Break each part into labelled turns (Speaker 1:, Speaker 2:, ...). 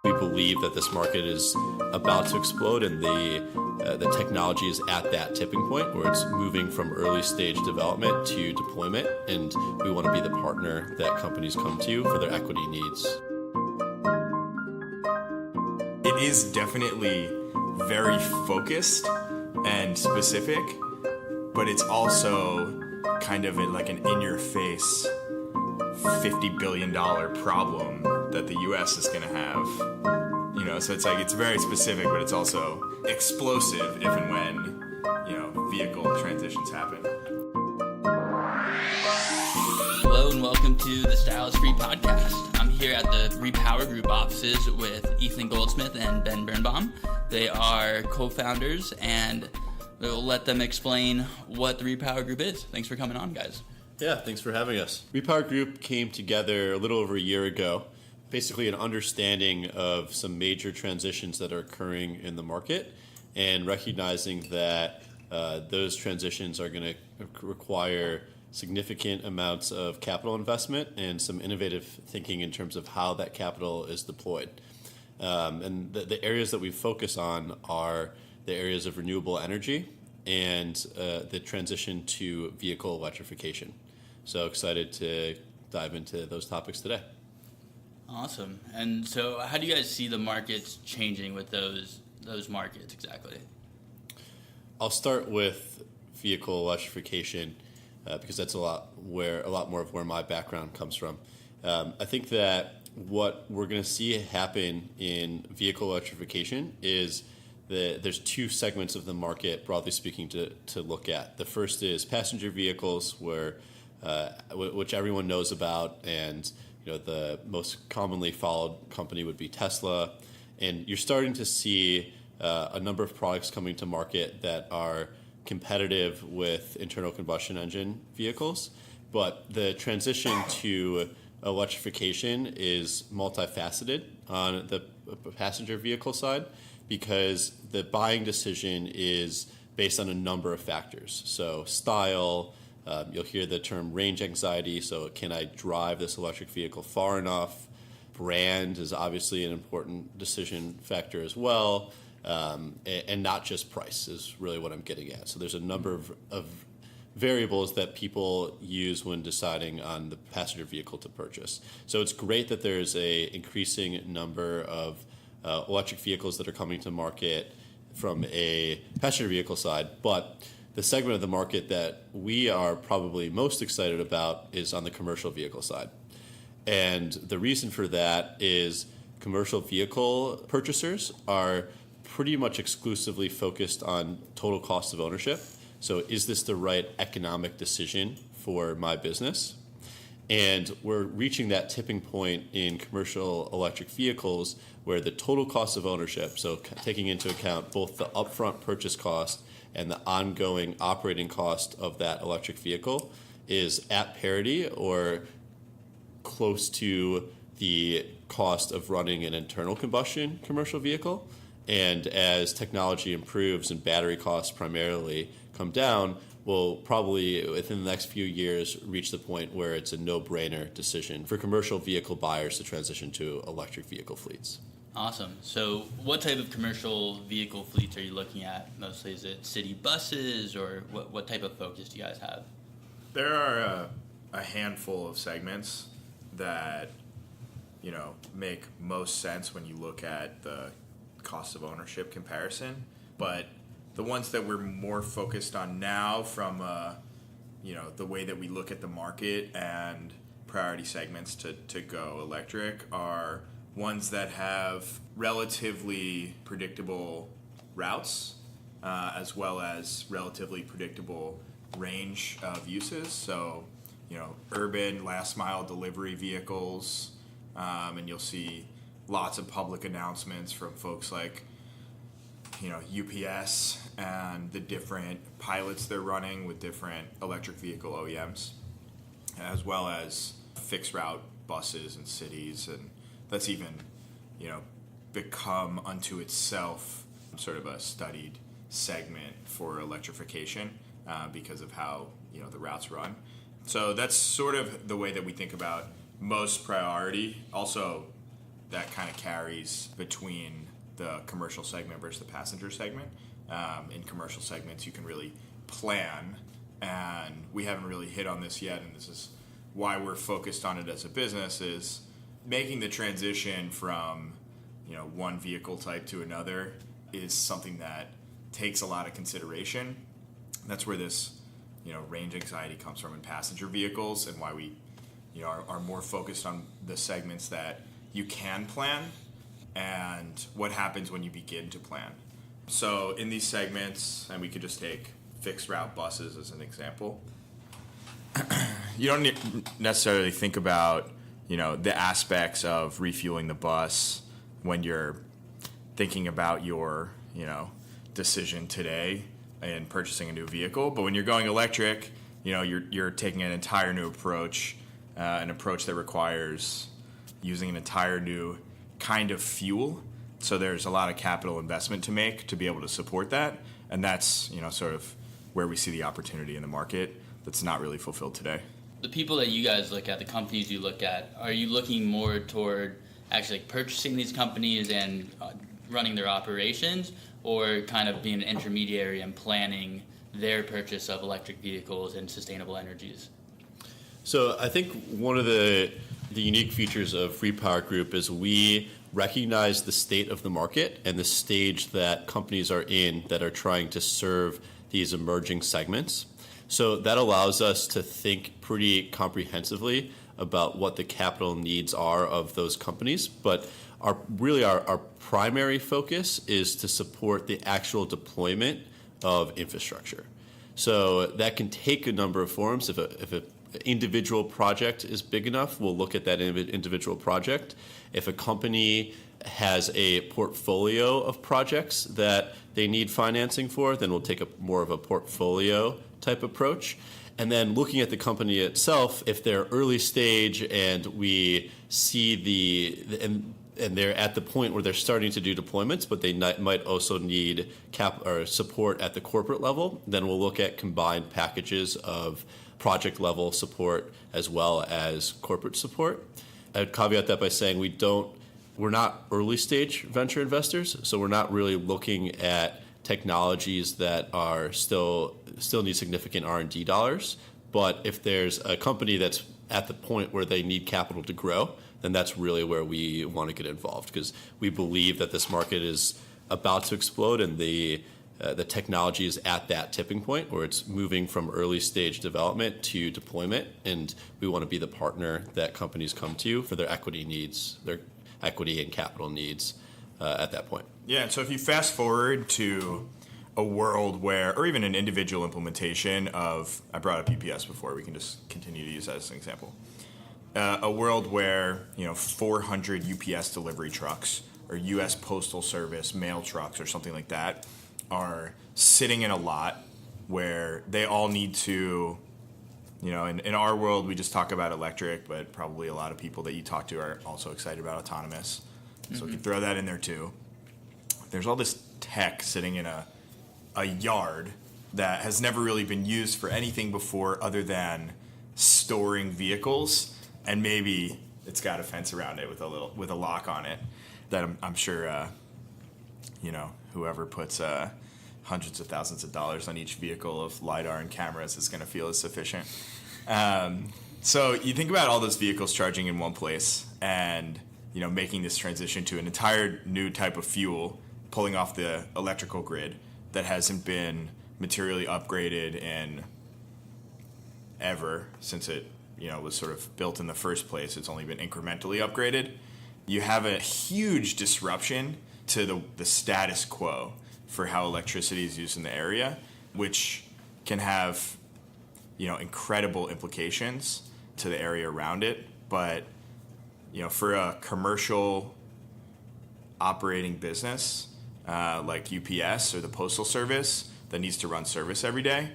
Speaker 1: We believe that this market is about to explode, and the technology is at that tipping point where it's moving from early stage development to deployment, and we want to be the partner that companies come to for their equity needs.
Speaker 2: It is definitely very focused and specific, but it's also kind of like an in-your-face $50 billion problem that the U.S. is going to have. So it's like it's very specific, but it's also explosive if and when, vehicle transitions happen.
Speaker 3: Hello and welcome to the Style is Free podcast. I'm here at the Repower Group offices with Ethan Goldsmith and Ben Birnbaum. They are co-founders, and we'll let them explain what the Repower Group is. Thanks for coming on, guys.
Speaker 1: Yeah, thanks for having us. Repower Group came together a little over a year ago, basically an understanding of some major transitions that are occurring in the market and recognizing that those transitions are going to require significant amounts of capital investment and some innovative thinking in terms of how that capital is deployed. And the areas that we focus on are the areas of renewable energy and the transition to vehicle electrification. So excited to dive into those topics today.
Speaker 3: Awesome. And so how do you guys see the markets changing with those markets exactly?
Speaker 1: I'll start with vehicle electrification because that's a lot more of where my background comes from. I think that what we're going to see happen in vehicle electrification is there's two segments of the market, broadly speaking, to look at. The first is passenger vehicles, which everyone knows about, and the most commonly followed company would be Tesla. And you're starting to see a number of products coming to market that are competitive with internal combustion engine vehicles. But the transition to electrification is multifaceted on the passenger vehicle side because the buying decision is based on a number of factors. So style, you'll hear the term range anxiety, so can I drive this electric vehicle far enough? Brand is obviously an important decision factor as well, and not just price is really what I'm getting at. So there's a number of variables that people use when deciding on the passenger vehicle to purchase. So it's great that there's a increasing number of electric vehicles that are coming to market from a passenger vehicle side, but the segment of the market that we are probably most excited about is on the commercial vehicle side. And the reason for that is commercial vehicle purchasers are pretty much exclusively focused on total cost of ownership. So is this the right economic decision for my business? And we're reaching that tipping point in commercial electric vehicles where the total cost of ownership, so taking into account both the upfront purchase cost and the ongoing operating cost of that electric vehicle, is at parity or close to the cost of running an internal combustion commercial vehicle. And as technology improves and battery costs primarily come down, we'll probably, within the next few years, reach the point where it's a no-brainer decision for commercial vehicle buyers to transition to electric vehicle fleets.
Speaker 3: Awesome. So what type of commercial vehicle fleets are you looking at mostly? Is it city buses, or what type of focus do you guys have?
Speaker 2: There are a handful of segments that, make most sense when you look at the cost of ownership comparison. But the ones that we're more focused on now from, the way that we look at the market and priority segments to go electric are ones that have relatively predictable routes, as well as relatively predictable range of uses. So, urban last mile delivery vehicles, and you'll see lots of public announcements from folks like, UPS and the different pilots they're running with different electric vehicle OEMs, as well as fixed route buses in cities, and that's even, become unto itself sort of a studied segment for electrification because of how, the routes run. So that's sort of the way that we think about most priority. Also, that kind of carries between the commercial segment versus the passenger segment. In commercial segments, you can really plan, and we haven't really hit on this yet, and this is why we're focused on it as a business, is making the transition from one vehicle type to another is something that takes a lot of consideration. That's where this range anxiety comes from in passenger vehicles, and why we are more focused on the segments that you can plan and what happens when you begin to plan. So in these segments, and we could just take fixed route buses as an example, you don't necessarily think about the aspects of refueling the bus when you're thinking about your decision today in purchasing a new vehicle. But when you're going electric, you're taking an entire new approach, an approach that requires using an entire new kind of fuel. So there's a lot of capital investment to make to be able to support that, and that's sort of where we see the opportunity in the market that's not really fulfilled today.
Speaker 3: The people that you guys look at, the companies you look at, are you looking more toward actually purchasing these companies and running their operations, or kind of being an intermediary and planning their purchase of electric vehicles and sustainable energies?
Speaker 1: So I think one of the unique features of Repower Group is we recognize the state of the market and the stage that companies are in that are trying to serve these emerging segments. So that allows us to think pretty comprehensively about what the capital needs are of those companies. But our primary focus is to support the actual deployment of infrastructure. So that can take a number of forms. If an individual project is big enough, we'll look at that individual project. If a company has a portfolio of projects that they need financing for, then we'll take more of a portfolio type approach. And then looking at the company itself, if they're early stage and we see and they're at the point where they're starting to do deployments, but they might also need support at the corporate level, then we'll look at combined packages of project level support as well as corporate support. I'd caveat that by saying we're not early stage venture investors, so we're not really looking at technologies that are still need significant R&D dollars. But if there's a company that's at the point where they need capital to grow, then that's really where we want to get involved, because we believe that this market is about to explode, and the technology is at that tipping point where it's moving from early stage development to deployment, and we want to be the partner that companies come to for their equity needs, their equity and capital needs at that point.
Speaker 2: Yeah, so if you fast forward to a world where, or even an individual implementation of, I brought up UPS before, we can just continue to use that as an example. A world where 400 UPS delivery trucks or U.S. Postal Service mail trucks or something like that are sitting in a lot where they all need to, in our world we just talk about electric, but probably a lot of people that you talk to are also excited about autonomous. So we can throw that in there too. There's all this tech sitting in a yard that has never really been used for anything before other than storing vehicles, and maybe it's got a fence around it with a lock on it that I'm sure whoever puts hundreds of thousands of dollars on each vehicle of LiDAR and cameras is going to feel is sufficient. So you think about all those vehicles charging in one place and making this transition to an entire new type of fuel, pulling off the electrical grid that hasn't been materially upgraded in ever since it was sort of built in the first place. It's only been incrementally upgraded. You have a huge disruption to the status quo for how electricity is used in the area, which can have incredible implications to the area around it. But for a commercial operating business like UPS or the Postal Service that needs to run service every day,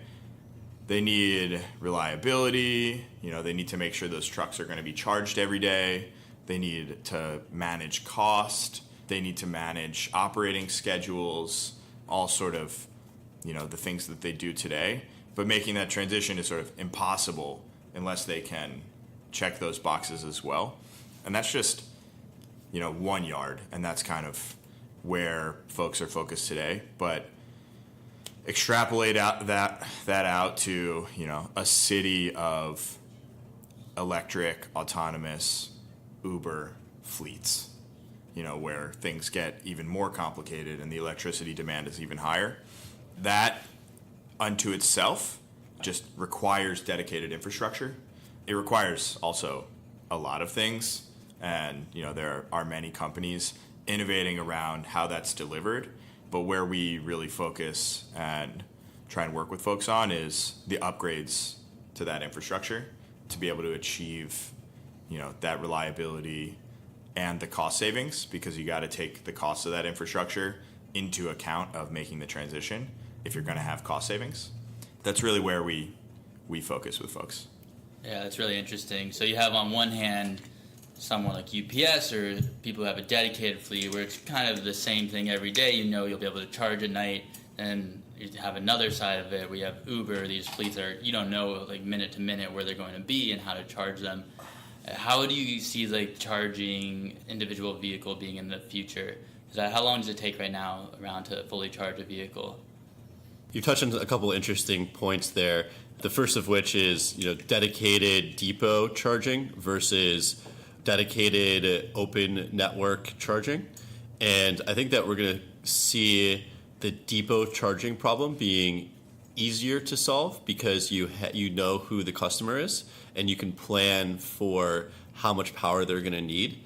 Speaker 2: they need reliability. They need to make sure those trucks are going to be charged every day. They need to manage cost. They need to manage operating schedules, all sort of, the things that they do today. But making that transition is sort of impossible unless they can check those boxes as well. And that's just, 1 yard, and that's kind of where folks are focused today. But extrapolate out that out to a city of electric, autonomous, Uber fleets, where things get even more complicated and the electricity demand is even higher. That unto itself just requires dedicated infrastructure. It requires also a lot of things, and there are many companies innovating around how that's delivered. But where we really focus and try and work with folks on is the upgrades to that infrastructure to be able to achieve, that reliability and the cost savings, because you got to take the cost of that infrastructure into account of making the transition if you're going to have cost savings. That's really where we focus with folks.
Speaker 3: Yeah, that's really interesting. So you have on one hand someone like UPS or people who have a dedicated fleet where it's kind of the same thing every day. You'll be able to charge at night, and you have another side of it where you have Uber. These fleets are, you don't know like minute to minute where they're going to be and how to charge them. How do you see like charging individual vehicle being in the future? How long does it take right now around to fully charge a vehicle?
Speaker 1: You touched on a couple of interesting points there. The first of which is dedicated depot charging versus dedicated open network charging. And I think that we're going to see the depot charging problem being easier to solve because you know who the customer is and you can plan for how much power they're going to need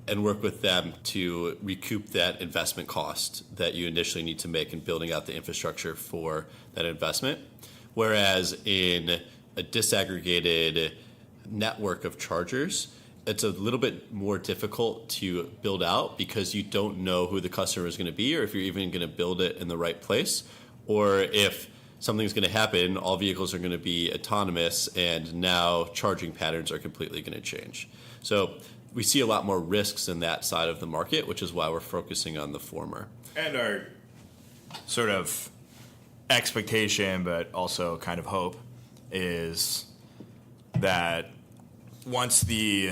Speaker 1: and work with them to recoup that investment cost that you initially need to make in building out the infrastructure for that investment. Whereas in a disaggregated network of chargers, it's a little bit more difficult to build out because you don't know who the customer is going to be or if you're even going to build it in the right place, or if something's going to happen, all vehicles are going to be autonomous and now charging patterns are completely going to change. So we see a lot more risks in that side of the market, which is why we're focusing on the former.
Speaker 2: And our sort of expectation, but also kind of hope, is that once the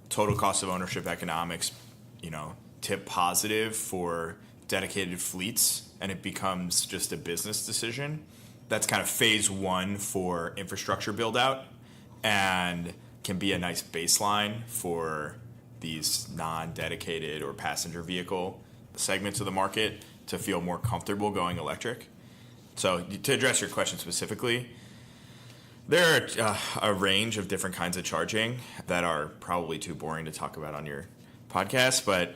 Speaker 2: total cost of ownership economics, tip positive for dedicated fleets and it becomes just a business decision, that's kind of phase one for infrastructure build out and can be a nice baseline for these non-dedicated or passenger vehicle segments of the market to feel more comfortable going electric. So to address your question specifically, there are a range of different kinds of charging that are probably too boring to talk about on your podcast, but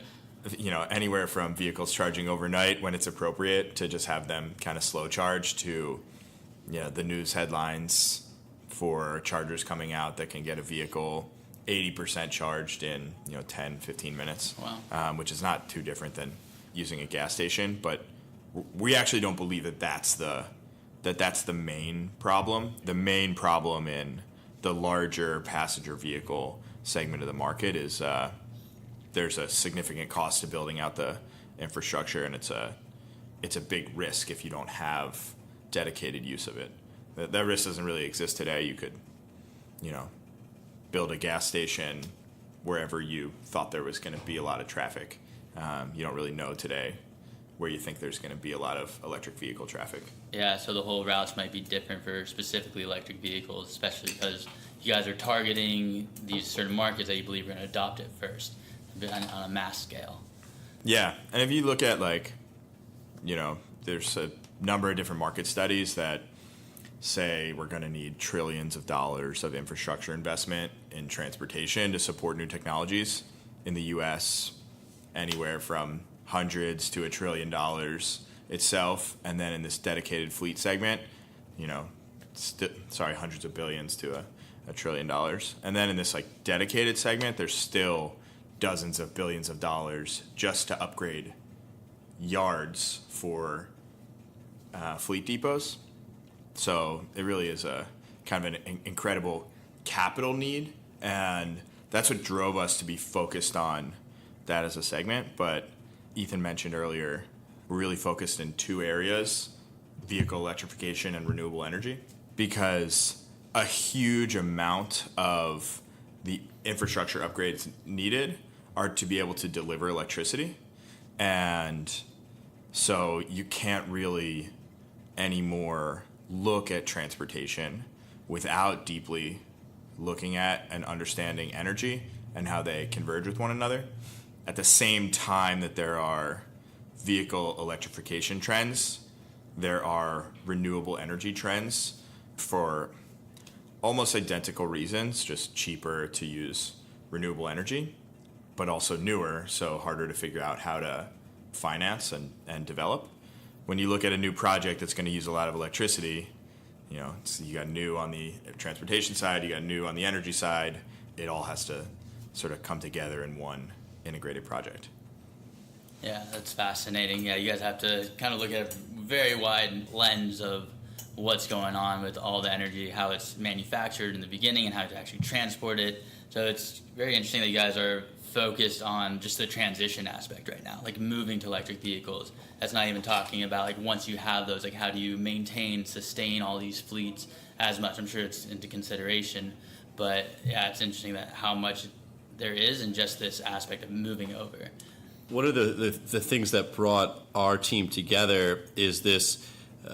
Speaker 2: anywhere from vehicles charging overnight when it's appropriate to just have them kind of slow charge to the news headlines for chargers coming out that can get a vehicle 80% charged in 10, 15 minutes.
Speaker 3: Wow.
Speaker 2: Which is not too different than using a gas station, but we actually don't believe that that's the main problem. The main problem in the larger passenger vehicle segment of the market is there's a significant cost to building out the infrastructure, and it's a big risk if you don't have dedicated use of it. That risk doesn't really exist today. You could, build a gas station wherever you thought there was going to be a lot of traffic. You don't really know today where you think there's going to be a lot of electric vehicle traffic.
Speaker 3: Yeah, so the whole routes might be different for specifically electric vehicles, especially because you guys are targeting these certain markets that you believe are going to adopt it first on a mass scale.
Speaker 2: Yeah, and if you look at there's a number of different market studies that say we're going to need trillions of dollars of infrastructure investment in transportation to support new technologies in the U.S., anywhere from hundreds to $1 trillion itself, and then in this dedicated fleet segment, hundreds of billions to $1 trillion, and then in this dedicated segment, there's still dozens of billions of dollars just to upgrade yards for fleet depots. So it really is a kind of an incredible capital need, and that's what drove us to be focused on that as a segment. But Ethan mentioned earlier, we're really focused in two areas: vehicle electrification and renewable energy, because a huge amount of the infrastructure upgrades needed are to be able to deliver electricity. And so you can't really anymore look at transportation without deeply looking at and understanding energy and how they converge with one another. At the same time that there are vehicle electrification trends, there are renewable energy trends for almost identical reasons, just cheaper to use renewable energy, but also newer, so harder to figure out how to finance and develop. When you look at a new project that's going to use a lot of electricity, you know, you got new on the transportation side, you got new on the energy side. It all has to sort of come together in one integrated project.
Speaker 3: Yeah, that's fascinating. Yeah, you guys have to kind of look at a very wide lens of what's going on with all the energy, how it's manufactured in the beginning and how to actually transport it. So it's very interesting that you guys are focused on just the transition aspect right now, like moving to electric vehicles. That's not even talking about like once you have those, like how do you maintain, sustain all these fleets as much. I'm sure it's into consideration, but yeah, it's interesting that how much there is in just this aspect of moving over.
Speaker 1: One of the things that brought our team together is this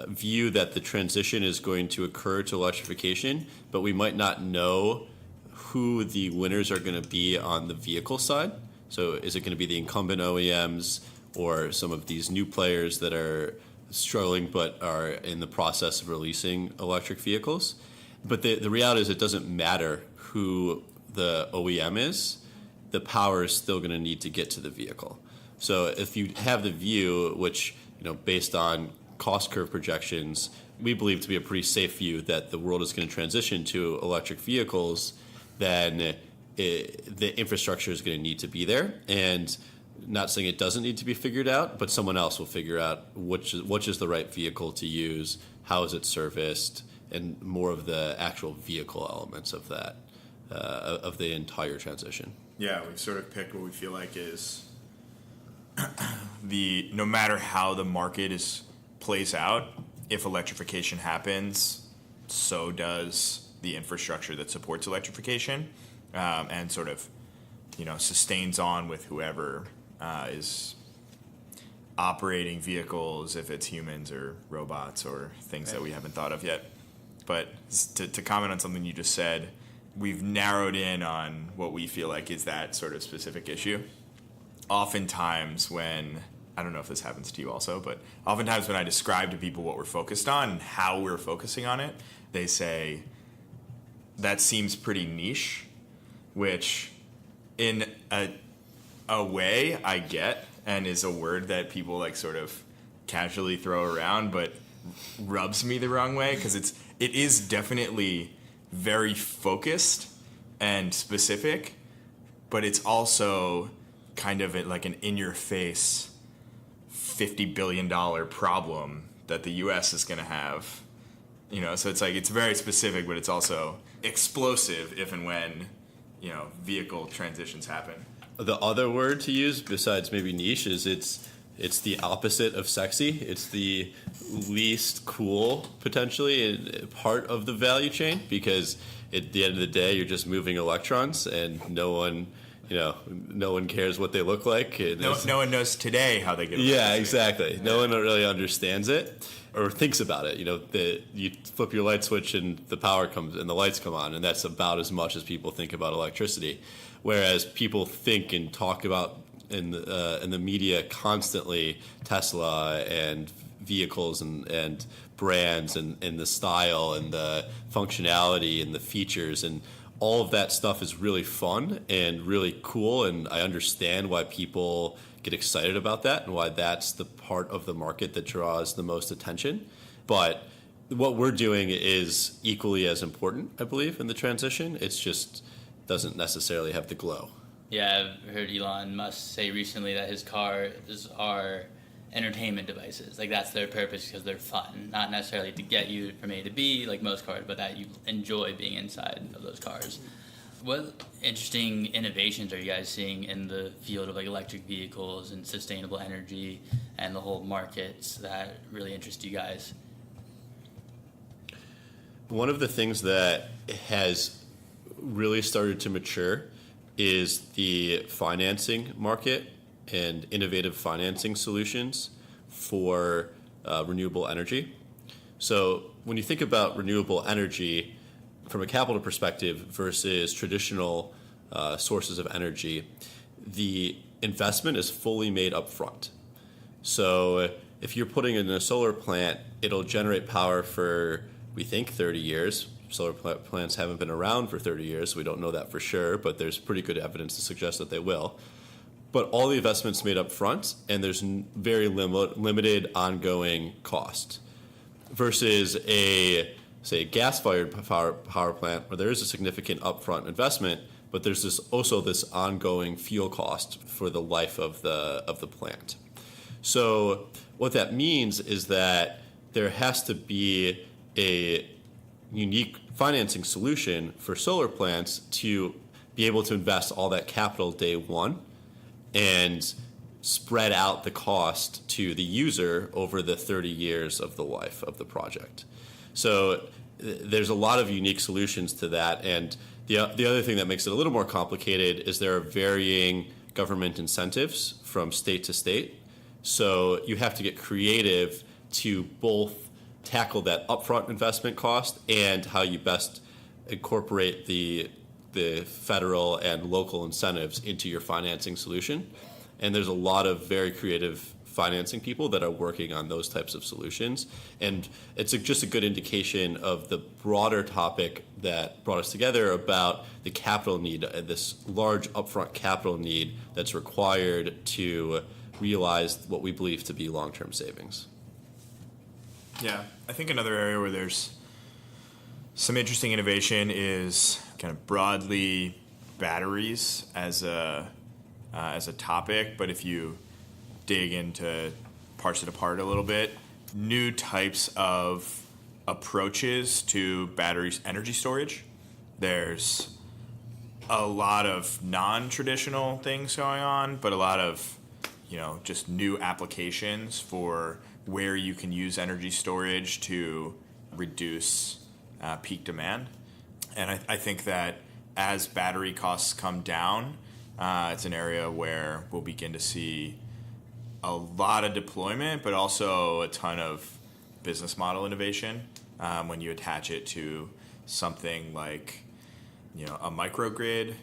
Speaker 1: view that the transition is going to occur to electrification, but we might not know who the winners are going to be on the vehicle side. So is it going to be the incumbent OEMs or some of these new players that are struggling but are in the process of releasing electric vehicles? But the reality is it doesn't matter who the OEM is, the power is still going to need to get to the vehicle. So if you have the view, which, you know, based on cost curve projections, we believe to be a pretty safe view that the world is going to transition to electric vehicles, then the infrastructure is going to need to be there. And not saying it doesn't need to be figured out, but someone else will figure out which is the right vehicle to use, how is it serviced, and more of the actual vehicle elements of that, of the entire transition.
Speaker 2: Yeah, we've sort of picked what we feel like is no matter how the market plays out, if electrification happens, so does the infrastructure that supports electrification, and sort of, you know, sustains on with whoever is operating vehicles, if it's humans or robots or things that we haven't thought of yet. But to comment on something you just said, we've narrowed in on what we feel like is that sort of specific issue. Oftentimes when, I don't know if this happens to you also, but oftentimes when I describe to people what we're focused on and how we're focusing on it, they say, that seems pretty niche, which in a way I get and is a word that people like sort of casually throw around, but rubs me the wrong way because it is definitely very focused and specific, but it's also kind of like an in-your-face $50 billion problem that the U.S. is going to have. You know, so it's like it's very specific, but it's also explosive if and when, you know, vehicle transitions happen.
Speaker 1: The other word to use besides maybe niche is it's the opposite of sexy. It's the least cool, potentially, part of the value chain, because at the end of the day, you're just moving electrons, and no one cares what they look like.
Speaker 2: No one knows today how they get.
Speaker 1: Yeah, exactly. Yeah. No one really understands it or thinks about it. You know, you flip your light switch and the power comes and the lights come on, and that's about as much as people think about electricity. Whereas people think and talk about in the media constantly Tesla and vehicles and brands and the style and the functionality and the features, and all of that stuff is really fun and really cool, and I understand why people get excited about that and why that's the part of the market that draws the most attention. But what we're doing is equally as important, I believe, in the transition. It's just doesn't necessarily have the glow.
Speaker 3: Yeah, I've heard Elon Musk say recently that his cars are entertainment devices. Like, that's their purpose because they're fun, not necessarily to get you from A to B like most cars, but that you enjoy being inside of those cars. What interesting innovations are you guys seeing in the field of like electric vehicles and sustainable energy and the whole markets that really interest you guys?
Speaker 1: One of the things that has really started to mature is the financing market and innovative financing solutions for renewable energy. So when you think about renewable energy from a capital perspective versus traditional sources of energy, the investment is fully made up front. So if you're putting in a solar plant, it'll generate power for, we think, 30 years. Solar plants haven't been around for 30 years. We don't know that for sure, but there's pretty good evidence to suggest that they will. But all the investment's made up front, and there's very limited ongoing cost. Versus a gas-fired power plant where there is a significant upfront investment, but there's also this ongoing fuel cost for the life of the plant. So what that means is that there has to be a unique financing solution for solar plants to be able to invest all that capital day one and spread out the cost to the user over the 30 years of the life of the project. So there's a lot of unique solutions to that, and the other thing that makes it a little more complicated is there are varying government incentives from state to state. So you have to get creative to both tackle that upfront investment cost and how you best incorporate the federal and local incentives into your financing solution. And there's a lot of very creative financing people that are working on those types of solutions. And it's just a good indication of the broader topic that brought us together about the capital need, this large upfront capital need that's required to realize what we believe to be long-term savings.
Speaker 2: Yeah, I think another area where there's some interesting innovation is kind of broadly batteries as a topic, but if you dig into parse it apart a little bit, new types of approaches to batteries energy storage. There's a lot of non-traditional things going on, but a lot of just new applications for where you can use energy storage to reduce peak demand. And I think that as battery costs come down, it's an area where we'll begin to see a lot of deployment, but also a ton of business model innovation when you attach it to something like a microgrid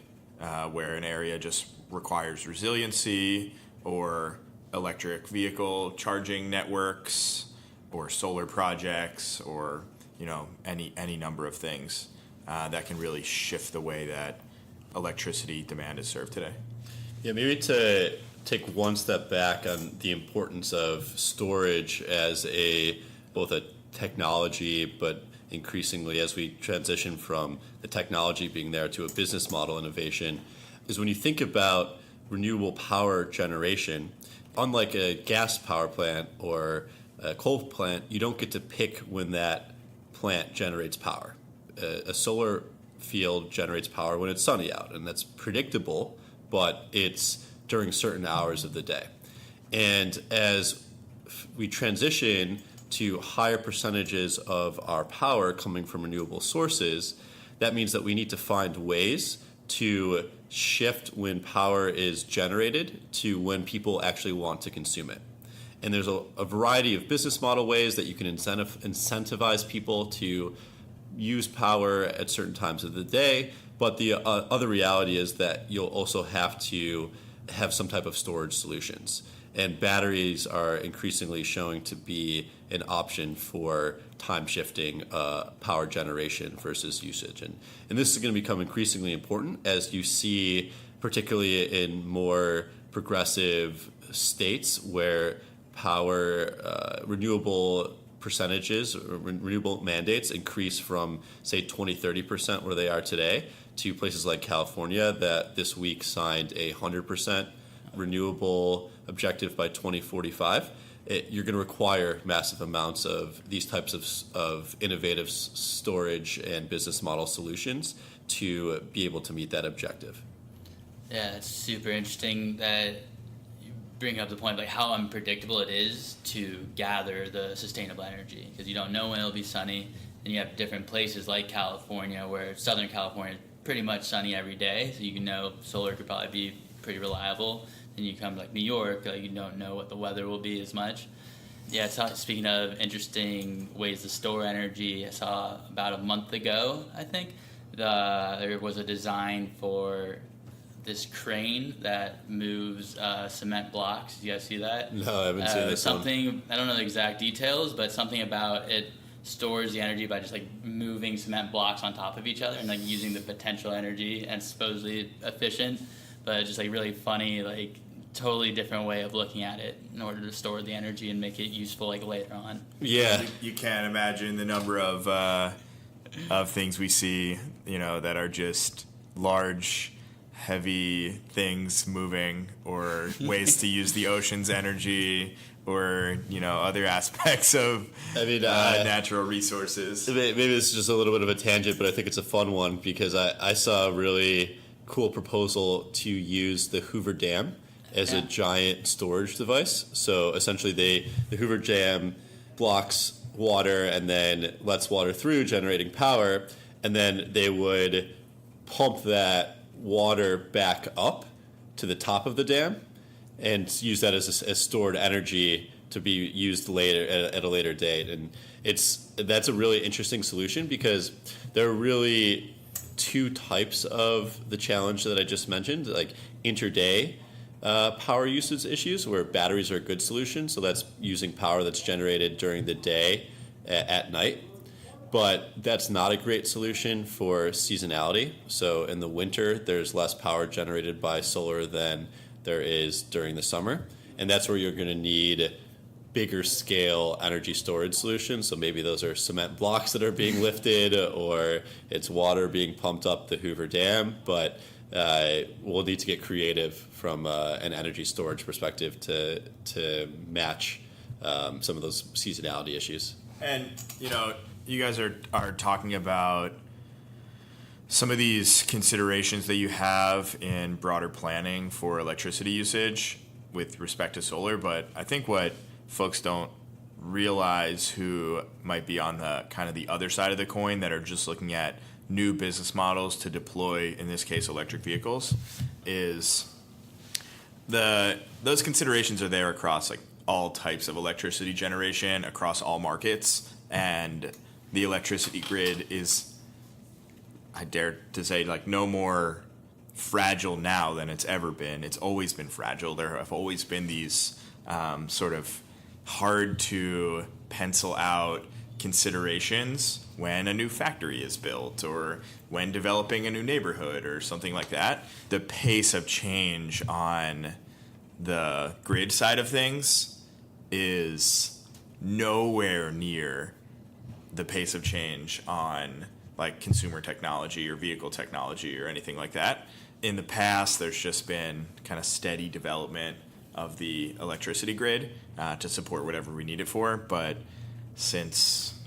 Speaker 2: where an area just requires resiliency, or electric vehicle charging networks, or solar projects, or any number of things that can really shift the way that electricity demand is served today.
Speaker 1: Yeah, maybe to take one step back on the importance of storage as both a technology, but increasingly as we transition from the technology being there to a business model innovation, is when you think about renewable power generation, unlike a gas power plant or a coal plant, you don't get to pick when that plant generates power. A solar field generates power when it's sunny out, and that's predictable, but it's during certain hours of the day. And as we transition to higher percentages of our power coming from renewable sources, that means that we need to find ways to shift when power is generated to when people actually want to consume it. And there's a variety of business model ways that you can incentivize people to use power at certain times of the day, but the other reality is that you'll also have to have some type of storage solutions. And batteries are increasingly showing to be an option for time-shifting power generation versus usage. And this is going to become increasingly important as you see, particularly in more progressive states where power, renewable percentages, renewable mandates increase from, say, 20-30% where they are today to places like California that this week signed a 100% renewable objective by 2045. You're going to require massive amounts of these types of innovative storage and business model solutions to be able to meet that objective.
Speaker 3: Yeah, it's super interesting that you bring up the point of like how unpredictable it is to gather the sustainable energy, because you don't know when it'll be sunny, and you have different places like California, where Southern California is pretty much sunny every day, so you know solar could probably be pretty reliable. Then you come to like New York, you don't know what the weather will be as much. Yeah, speaking of interesting ways to store energy, I saw about a month ago, I think, there was a design for this crane that moves cement blocks. Did you guys see that?
Speaker 1: No, I haven't seen this
Speaker 3: something, I don't know the exact details, but something about it stores the energy by just like moving cement blocks on top of each other and like using the potential energy, and supposedly efficient, but just like really funny, like totally different way of looking at it in order to store the energy and make it useful like later on.
Speaker 1: Yeah.
Speaker 2: You can't imagine the number of things we see, that are just large, heavy things moving, or ways to use the ocean's energy, or other aspects of natural resources.
Speaker 1: Maybe this is just a little bit of a tangent, but I think it's a fun one because I saw a really cool proposal to use the Hoover Dam as a giant storage device. So essentially the Hoover Dam blocks water and then lets water through, generating power, and then they would pump that water back up to the top of the dam and use that as stored energy to be used later at a later date. And that's a really interesting solution because there are really two types of the challenge that I just mentioned, like interday power usage issues where batteries are a good solution. So that's using power that's generated during the day at night. But that's not a great solution for seasonality. So in the winter, there's less power generated by solar than there is during the summer. And that's where you're going to need bigger scale energy storage solutions. So maybe those are cement blocks that are being lifted, or it's water being pumped up the Hoover Dam. But we'll need to get creative from an energy storage perspective to match some of those seasonality issues.
Speaker 2: And, you guys are talking about some of these considerations that you have in broader planning for electricity usage with respect to solar, but I think what folks don't realize who might be on the kind of the other side of the coin that are just looking at new business models to deploy, in this case, electric vehicles, is those considerations are there across like all types of electricity generation across all markets, and the electricity grid is, I dare to say, like no more fragile now than it's ever been. It's always been fragile. There have always been these sort of hard to pencil out considerations when a new factory is built or when developing a new neighborhood or something like that. The pace of change on the grid side of things is nowhere near the pace of change on like consumer technology or vehicle technology or anything like that. In the past, there's just been kind of steady development of the electricity grid to support whatever we need it for. But since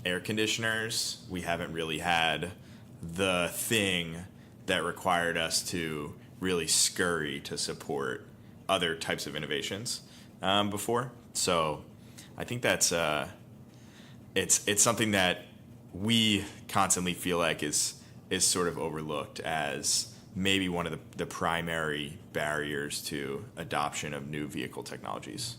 Speaker 2: air conditioners, we haven't really had the thing that required us to really scurry to support other types of innovations before. So I think that's it's something that we constantly feel like is sort of overlooked as maybe one of the primary barriers to adoption of new vehicle technologies.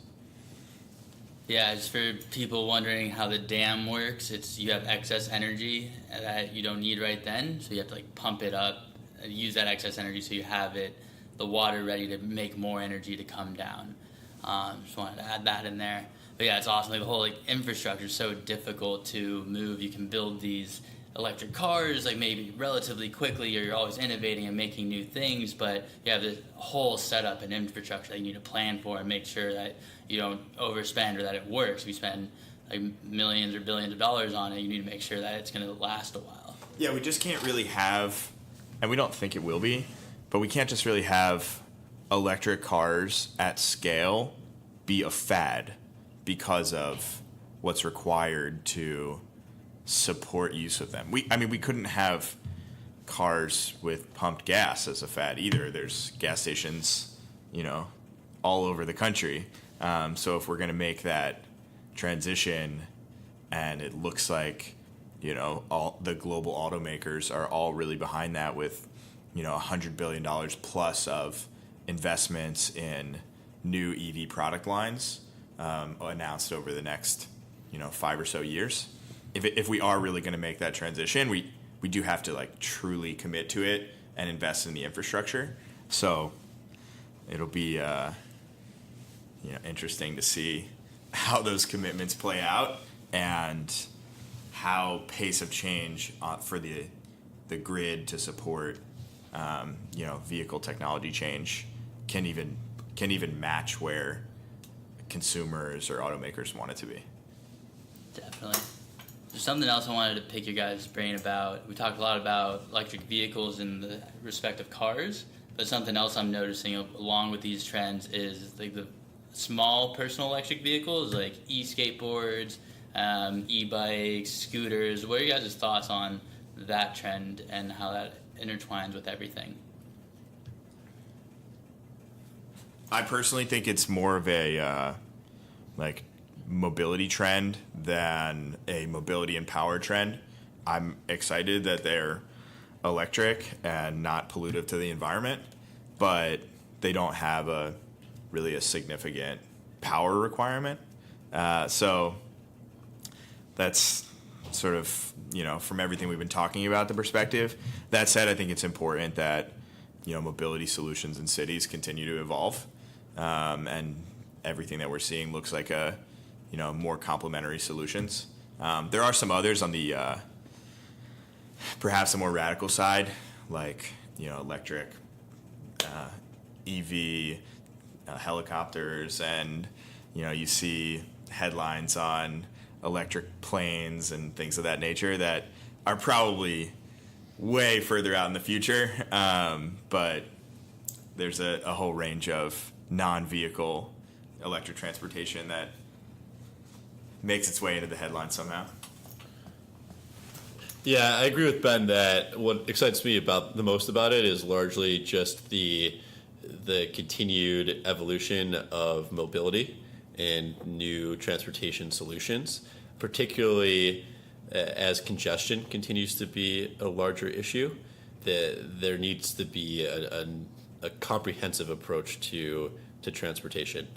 Speaker 3: Yeah, just for people wondering how the dam works, you have excess energy that you don't need right then, so you have to like pump it up, use that excess energy so you have the water ready to make more energy to come down. Just wanted to add that in there. But yeah, it's awesome. Like the whole infrastructure is so difficult to move. You can build these electric cars like maybe relatively quickly, or you're always innovating and making new things, but you have this whole setup and infrastructure that you need to plan for and make sure that you don't overspend or that it works. If you spend like millions or billions of dollars on it, you need to make sure that it's going to last a while.
Speaker 2: Yeah, we just can't really have, and we don't think it will be, but we can't just really have electric cars at scale be a fad because of what's required to support use of them. We couldn't have cars with pumped gas as a fad either. There's gas stations, all over the country. So if we're going to make that transition, and it looks like all the global automakers are all really behind that with, $100 billion plus of investments in new EV product lines announced over the next, 5 or so years. If we are really going to make that transition, we do have to truly commit to it and invest in the infrastructure. So it'll be interesting to see how those commitments play out and how pace of change for the grid to support vehicle technology change can even match where consumers or automakers want it to be.
Speaker 3: Definitely. There's something else I wanted to pick your guys' brain about. We talked a lot about electric vehicles in the respect of cars, but something else I'm noticing along with these trends is the small personal electric vehicles like e-skateboards, e-bikes, scooters. What are your guys' thoughts on that trend and how that intertwines with everything?
Speaker 2: I personally think it's more of a mobility trend than a mobility and power trend. I'm excited that they're electric and not pollutive to the environment, but they don't have really a significant power requirement. So that's sort of, from everything we've been talking about, the perspective. That said, I think it's important that, mobility solutions in cities continue to evolve. And everything that we're seeing looks like more complementary solutions. There are some others on the perhaps a more radical side, like electric EV helicopters, and you see headlines on electric planes and things of that nature that are probably way further out in the future. But there's a whole range of non-vehicle electric transportation that makes its way into the headlines somehow.
Speaker 1: Yeah, I agree with Ben that what excites me the most about it is largely just the continued evolution of mobility and new transportation solutions, particularly as congestion continues to be a larger issue. There needs to be a comprehensive approach to transportation.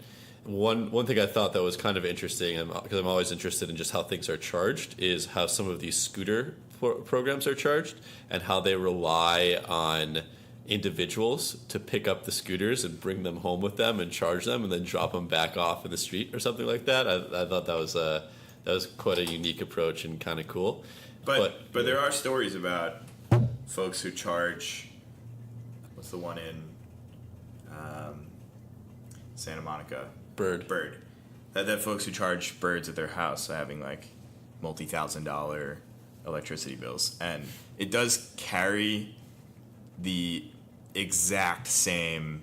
Speaker 1: One thing I thought that was kind of interesting, because I'm always interested in just how things are charged, is how some of these scooter programs are charged and how they rely on individuals to pick up the scooters and bring them home with them and charge them and then drop them back off in the street or something like that. I thought that was quite a unique approach and kind of cool.
Speaker 2: But there are stories about folks who charge. What's the one in Santa Monica?
Speaker 1: Bird.
Speaker 2: That folks who charge birds at their house are having multi-$1,000 electricity bills, and it does carry the exact same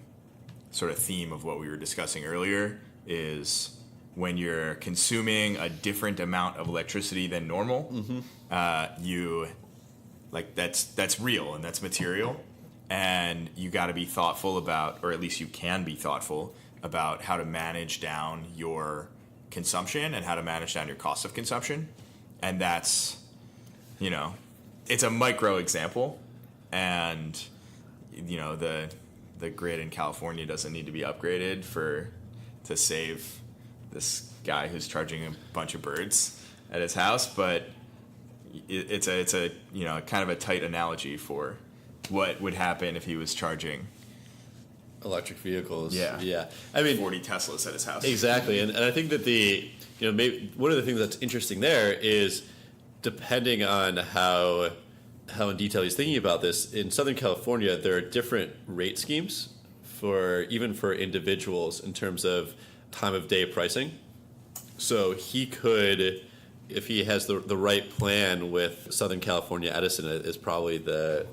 Speaker 2: sort of theme of what we were discussing earlier. Is when you're consuming a different amount of electricity than normal, you that's real and that's material, and you got to be thoughtful about, or at least you can be thoughtful about how to manage down your consumption and how to manage down your cost of consumption. And that's, it's a micro example, and the grid in California doesn't need to be upgraded to save this guy who's charging a bunch of birds at his house, but it's a kind of a tight analogy for what would happen if he was charging
Speaker 1: Electric vehicles.
Speaker 2: Yeah.
Speaker 1: I mean,
Speaker 2: 40 Teslas at his house.
Speaker 1: Exactly, and I think that maybe one of the things that's interesting there is, depending on how in detail he's thinking about this, in Southern California there are different rate schemes even for individuals in terms of time of day pricing. So he could, if he has the right plan with Southern California Edison is probably the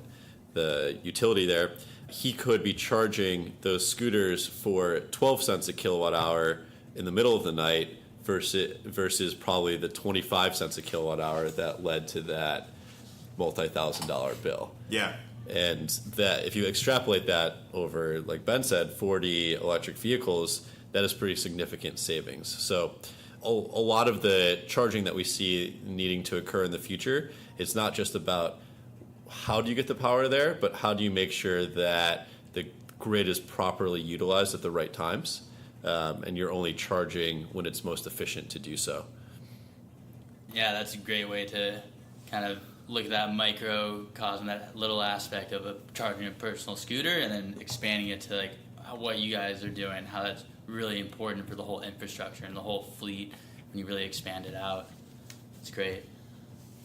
Speaker 1: utility there, he could be charging those scooters for 12 cents a kilowatt hour in the middle of the night versus probably the 25 cents a kilowatt hour that led to that multi-$1,000 bill.
Speaker 2: Yeah.
Speaker 1: And that, if you extrapolate that over, like Ben said, 40 electric vehicles, that is pretty significant savings. So a lot of the charging that we see needing to occur in the future, it's not just about how do you get the power there, but how do you make sure that the grid is properly utilized at the right times, and you're only charging when it's most efficient to do so.
Speaker 3: Yeah, that's a great way to kind of look at that microcosm, that little aspect of charging a personal scooter, and then expanding it to like what you guys are doing, how that's really important for the whole infrastructure and the whole fleet when you really expand it out. It's great.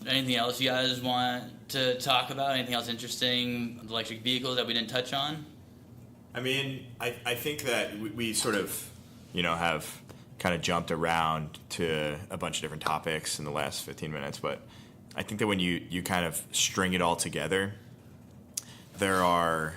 Speaker 3: Anything else you guys want to talk about? Anything else interesting with electric vehicles that we didn't touch on?
Speaker 2: I mean, I think that we sort of, have kind of jumped around to a bunch of different topics in the last 15 minutes, but I think that when you kind of string it all together, there are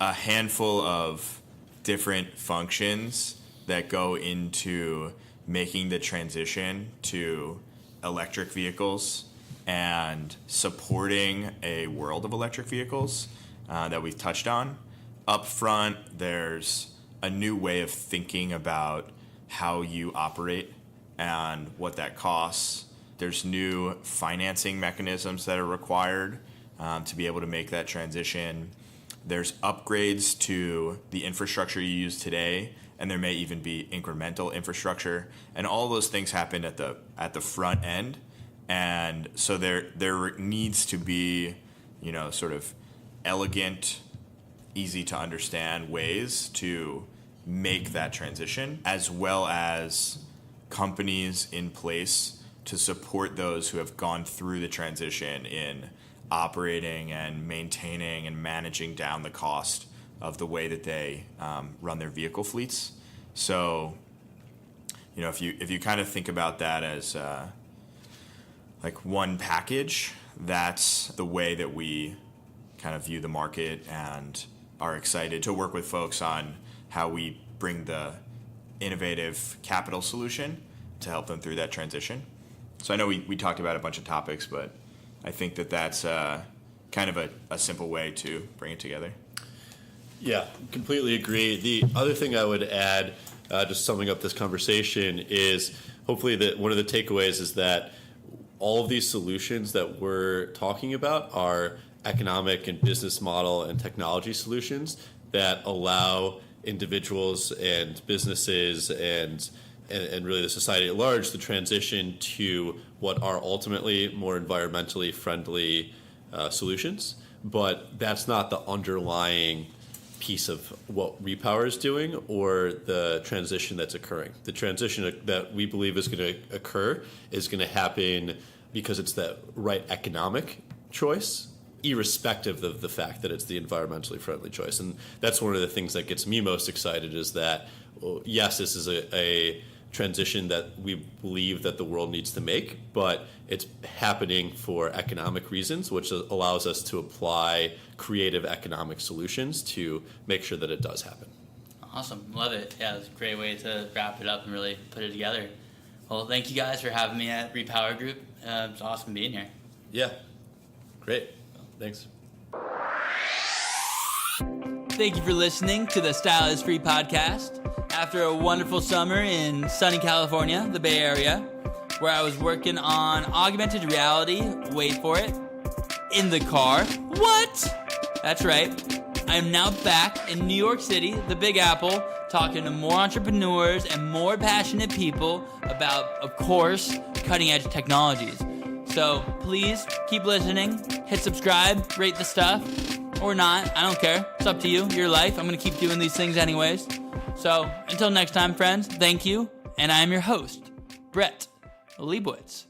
Speaker 2: a handful of different functions that go into making the transition to electric vehicles and supporting a world of electric vehicles that we've touched on. Up front, there's a new way of thinking about how you operate and what that costs. There's new financing mechanisms that are required to be able to make that transition. There's upgrades to the infrastructure you use today, and there may even be incremental infrastructure, and all those things happen at the front end. And so there needs to be, sort of elegant, easy to understand ways to make that transition, as well as companies in place to support those who have gone through the transition in operating and maintaining and managing down the cost of the way that they run their vehicle fleets. So, if you kind of think about that as like one package, that's the way that we kind of view the market and are excited to work with folks on how we bring the innovative capital solution to help them through that transition. So I know we talked about a bunch of topics, but I think that's kind of a simple way to bring it together.
Speaker 1: Yeah, completely agree. The other thing I would add, just summing up this conversation, is hopefully that one of the takeaways is that all of these solutions that we're talking about are economic and business model and technology solutions that allow individuals and businesses and really the society at large to transition to what are ultimately more environmentally friendly solutions. But that's not the underlying piece of what Repower is doing or the transition that's occurring. The transition that we believe is going to occur is going to happen because it's the right economic choice, irrespective of the fact that it's the environmentally friendly choice. And that's one of the things that gets me most excited is that, well, yes, this is a transition that we believe that the world needs to make, but it's happening for economic reasons, which allows us to apply creative economic solutions to make sure that it does happen.
Speaker 3: Awesome. Love it. Yeah, it's a great way to wrap it up and really put it together. Well, thank you guys for having me at Repower Group. It's awesome being here.
Speaker 1: Yeah. Great. Thanks.
Speaker 3: Thank you for listening to the Style is Free podcast. After a wonderful summer in sunny California, the Bay Area, where I was working on augmented reality, wait for it, in the car. What? That's right. I am now back in New York City, the Big Apple, talking to more entrepreneurs and more passionate people about, of course, cutting-edge technologies. So please keep listening, hit subscribe, rate the stuff, or not. I don't care. It's up to you, your life. I'm going to keep doing these things anyways. So until next time, friends, thank you. And I am your host, Brett Leibowitz.